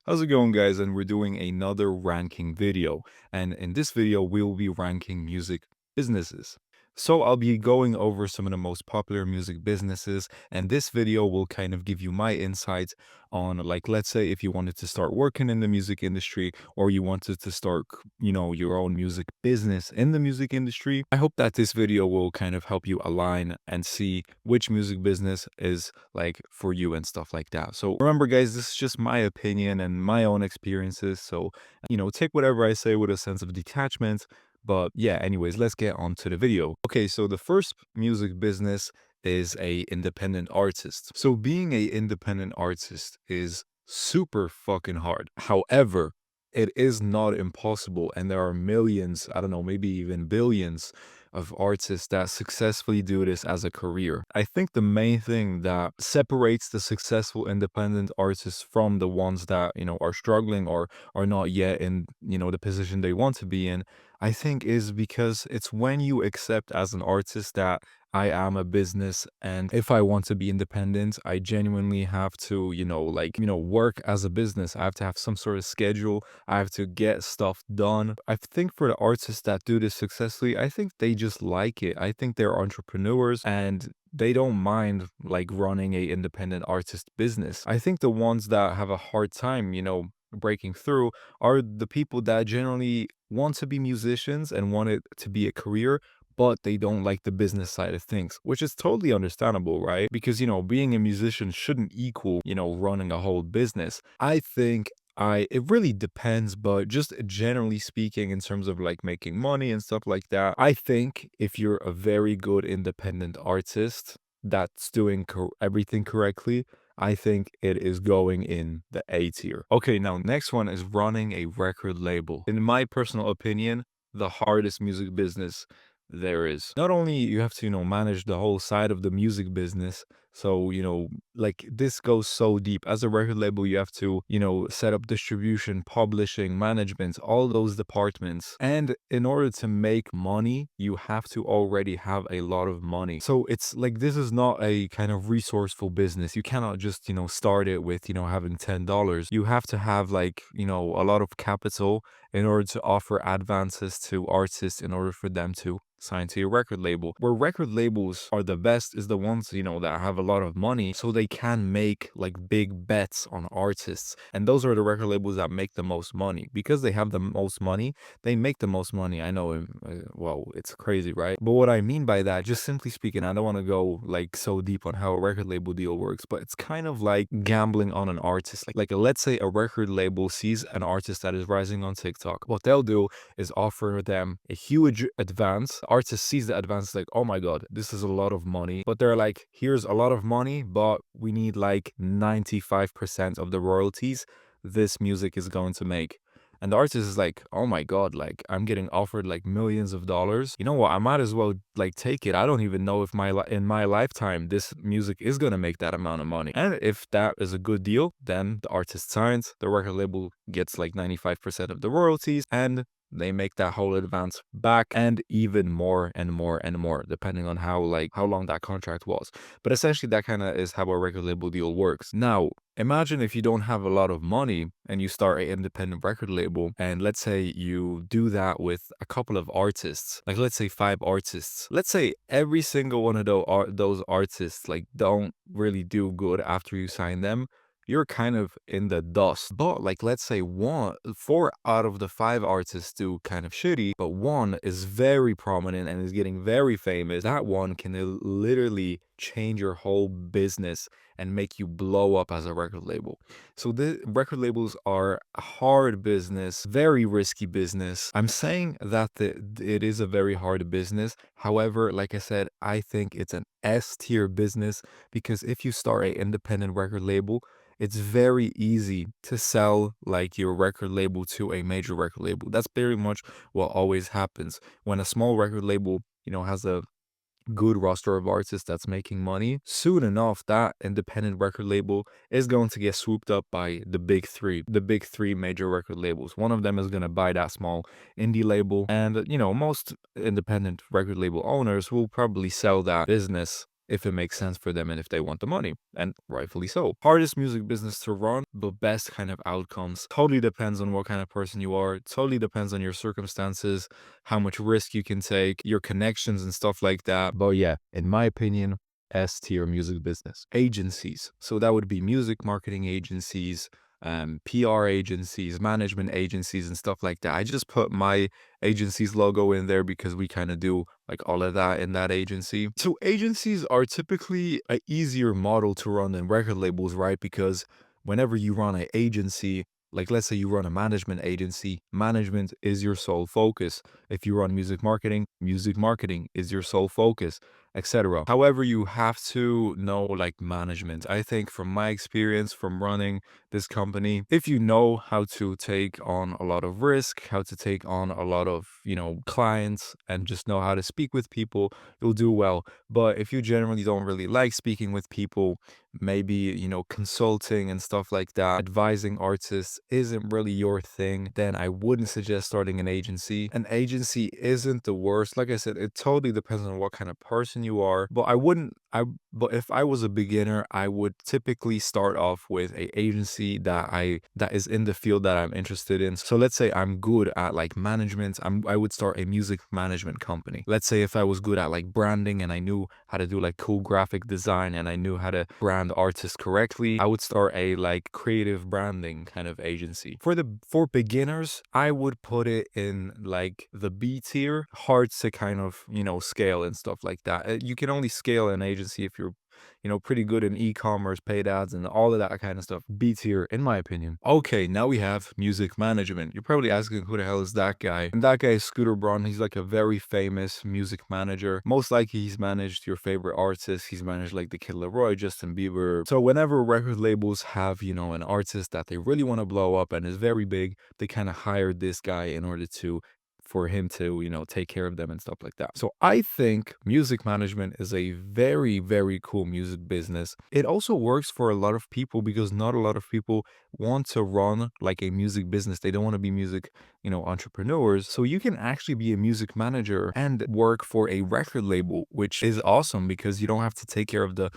How's it going, guys? And we're doing another ranking video. And in this video, we'll be ranking music businesses. So I'll be going over some of the most popular music businesses, and this video will kind of give you my insights on, like, let's say if you wanted to start working in the music industry or you wanted to start, your own music business in the music industry. I hope that this video will kind of help you align and see which music business is like for you and stuff like that. So remember, guys, this is just my opinion and my own experiences. So, take whatever I say with a sense of detachment. But yeah, anyways, let's get on to the video. Okay, so the first music business is a independent artist. So being a independent artist is super fucking hard. However, it is not impossible, and there are millions, I don't know, maybe even billions of artists that successfully do this as a career. I think the main thing that separates the successful independent artists from the ones that, are struggling or are not yet in, the position they want to be in, I think is because it's when you accept as an artist that I am a business, and if I want to be independent, I genuinely have to, work as a business. I have to have some sort of schedule. I have to get stuff done. I think for the artists that do this successfully, I think they just like it. I think they're entrepreneurs and they don't mind like running a independent artist business. I think the ones that have a hard time, breaking through are the people that generally want to be musicians and want it to be a career, but they don't like the business side of things, which is totally understandable, right? Because, being a musician shouldn't equal, running a whole business. I think it really depends, but just generally speaking, in terms of like making money and stuff like that, I think if you're a very good independent artist that's doing everything correctly, I think it is going in the A tier. Okay, now next one is running a record label. In my personal opinion, the hardest music business there is. Not only you have to, manage the whole side of the music business. So, like this goes so deep. As a record label, you have to, set up distribution, publishing, management, all those departments. And in order to make money, you have to already have a lot of money. So it's like this is not a kind of resourceful business. You cannot just, start it with, having $10. You have to have like, a lot of capital in order to offer advances to artists in order for them to sign to your record label. Where record labels are the best is the ones, that have a lot of money so they can make like big bets on artists. And those are the record labels that make the most money. Because they have the most money, they make the most money. I know, well, it's crazy, right? But what I mean by that, just simply speaking, I don't want to go like so deep on how a record label deal works, but it's kind of like gambling on an artist. Like let's say a record label sees an artist that is rising on TikTok. What they'll do is offer them a huge advance. Artist sees the advance like, oh my god, this is a lot of money. But they're like, here's a lot of money, but we need like 95% of the royalties this music is going to make. And the artist is like, oh my god, like I'm getting offered like millions of dollars. You know what? I might as well like take it. I don't even know if in my lifetime this music is gonna make that amount of money. And if that is a good deal, then the artist signs, the record label gets like 95% of the royalties, and they make that whole advance back and even more and more and more, depending on how long that contract was. But essentially that kind of is how a record label deal works. Now, imagine if you don't have a lot of money and you start an independent record label, and let's say you do that with a couple of artists, like let's say 5 artists. Let's say every single one of those artists like don't really do good after you sign them. You're kind of in the dust. But like let's say 4 out of the 5 artists do kind of shitty, but one is very prominent and is getting very famous. That one can literally change your whole business and make you blow up as a record label. So the record labels are a hard business, very risky business. I'm saying that it is a very hard business. However, like I said, I think it's an S tier business because if you start an independent record label, it's very easy to sell like your record label to a major record label. That's very much what always happens when a small record label, has a good roster of artists that's making money. Soon enough, that independent record label is going to get swooped up by the big three major record labels. One of them is going to buy that small indie label, and most independent record label owners will probably sell that business if it makes sense for them and if they want the money, and rightfully so. Hardest music business to run, but best kind of outcomes. Totally depends on what kind of person you are. Totally depends on your circumstances, how much risk you can take, your connections and stuff like that. But yeah, in my opinion, S tier music business. Agencies. So that would be music marketing agencies, PR agencies, management agencies, and stuff like that. I just put my agency's logo in there because we kind of do like all of that in that agency. So agencies are typically a easier model to run than record labels, right? Because whenever you run an agency, like let's say you run a management agency, management is your sole focus. If you run music marketing is your sole focus, etc. However, you have to know like management. I think from my experience from running this company, if you know how to take on a lot of risk, how to take on a lot of, clients, and just know how to speak with people, you'll do well. But if you generally don't really like speaking with people, maybe, consulting and stuff like that, advising artists isn't really your thing, then I wouldn't suggest starting an agency. An agency isn't the worst. Like I said, it totally depends on what kind of person you are, but but if I was a beginner, I would typically start off with a agency that is in the field that I'm interested in. So let's say I'm good at like management, I would start a music management company. Let's say if I was good at like branding and I knew how to do like cool graphic design and I knew how to brand artists correctly, I would start a like creative branding kind of agency. For beginners, I would put it in like the B tier, hard to kind of, scale and stuff like that. You can only scale an agency if you're, pretty good in e-commerce, paid ads, and all of that kind of stuff. B tier, in my opinion. Okay, now we have music management. You're probably asking who the hell is that guy? And that guy is Scooter Braun. He's like a very famous music manager. Most likely he's managed your favorite artists. He's managed like the Kid Laroi, Justin Bieber. So whenever record labels have, an artist that they really want to blow up and is very big, they kind of hired this guy in order for him to, take care of them and stuff like that. So I think music management is a very, very cool music business. It also works for a lot of people because not a lot of people want to run like a music business. They don't want to be music, entrepreneurs. So you can actually be a music manager and work for a record label, which is awesome because you don't have to take care of the,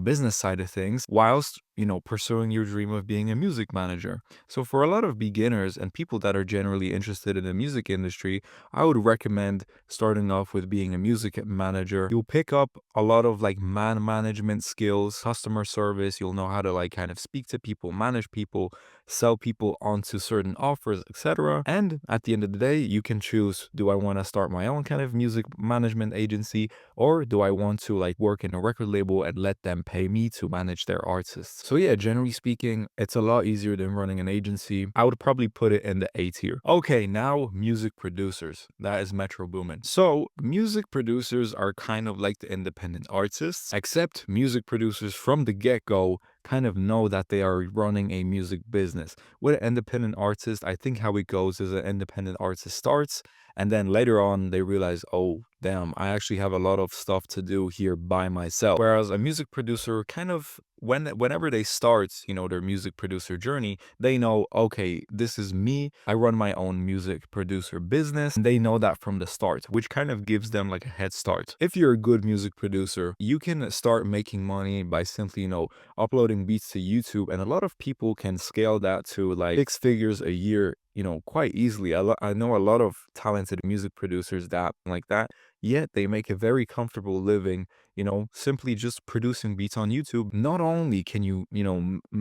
business side of things whilst, pursuing your dream of being a music manager. So for a lot of beginners and people that are generally interested in the music industry, I would recommend starting off with being a music manager. You'll pick up a lot of like management skills, customer service. You'll know how to like kind of speak to people, manage people, sell people onto certain offers, etc. And at the end of the day, you can choose, do I want to start my own kind of music management agency, or do I want to like work in a record label and let them pay me to manage their artists? So yeah, generally speaking, it's a lot easier than running an agency. I would probably put it in the A tier. Okay, now music producers. That is Metro Boomin. So music producers are kind of like the independent artists, except music producers from the get-go kind of know that they are running a music business. With an independent artist, I think how it goes is an independent artist starts, and then later on they realize, oh, damn, I actually have a lot of stuff to do here by myself. Whereas a music producer kind of, whenever they start, their music producer journey, they know, okay, this is me. I run my own music producer business. And they know that from the start, which kind of gives them like a head start. If you're a good music producer, you can start making money by simply, uploading beats to YouTube. And a lot of people can scale that to like 6 figures a year, quite easily. I know a lot of talented music producers that like that, yet they make a very comfortable living, simply just producing beats on YouTube. Not only can you,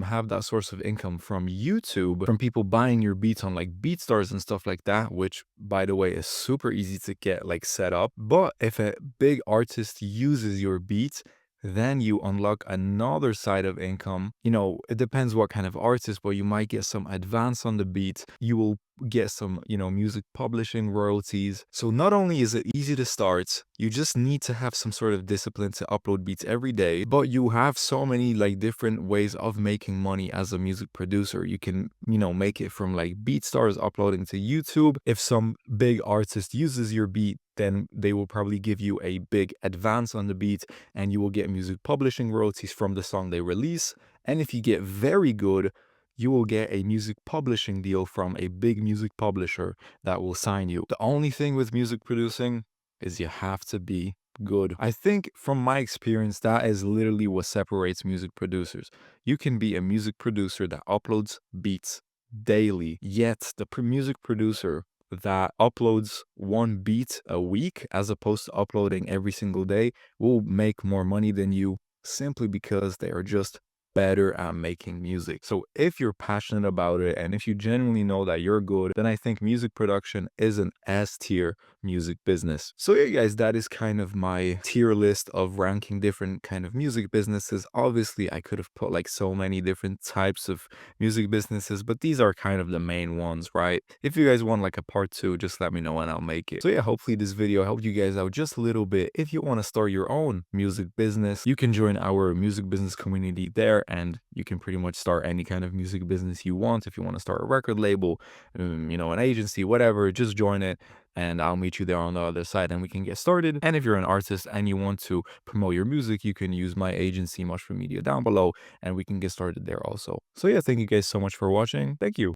have that source of income from YouTube, from people buying your beats on like BeatStars and stuff like that, which by the way is super easy to get like set up. But if a big artist uses your beats, then you unlock another side of income. It depends what kind of artist, but you might get some advance on the beat. You will get some, music publishing royalties. So not only is it easy to start, you just need to have some sort of discipline to upload beats every day, but you have so many like different ways of making money as a music producer. You can, make it from like BeatStars uploading to YouTube. If some big artist uses your beat, then they will probably give you a big advance on the beat and you will get music publishing royalties from the song they release. And if you get very good, you will get a music publishing deal from a big music publisher that will sign you. The only thing with music producing is you have to be good. I think from my experience, that is literally what separates music producers. You can be a music producer that uploads beats daily, yet the music producer that uploads one beat a week as opposed to uploading every single day will make more money than you simply because they are just better at making music. So if you're passionate about it and if you genuinely know that you're good, then I think music production is an S tier music business. So yeah, guys, that is kind of my tier list of ranking different kind of music businesses. Obviously, I could have put like so many different types of music businesses, but these are kind of the main ones, right? If you guys want like a part two, just let me know and I'll make it. So yeah, hopefully this video helped you guys out just a little bit. If you want to start your own music business, you can join our music business community there and you can pretty much start any kind of music business you want. If you want to start a record label, an agency, whatever, just join it and I'll meet you there on the other side and we can get started. And if you're an artist and you want to promote your music, you can use my agency, Mushroom Media, down below, and we can get started there also. So yeah, thank you guys so much for watching. Thank you.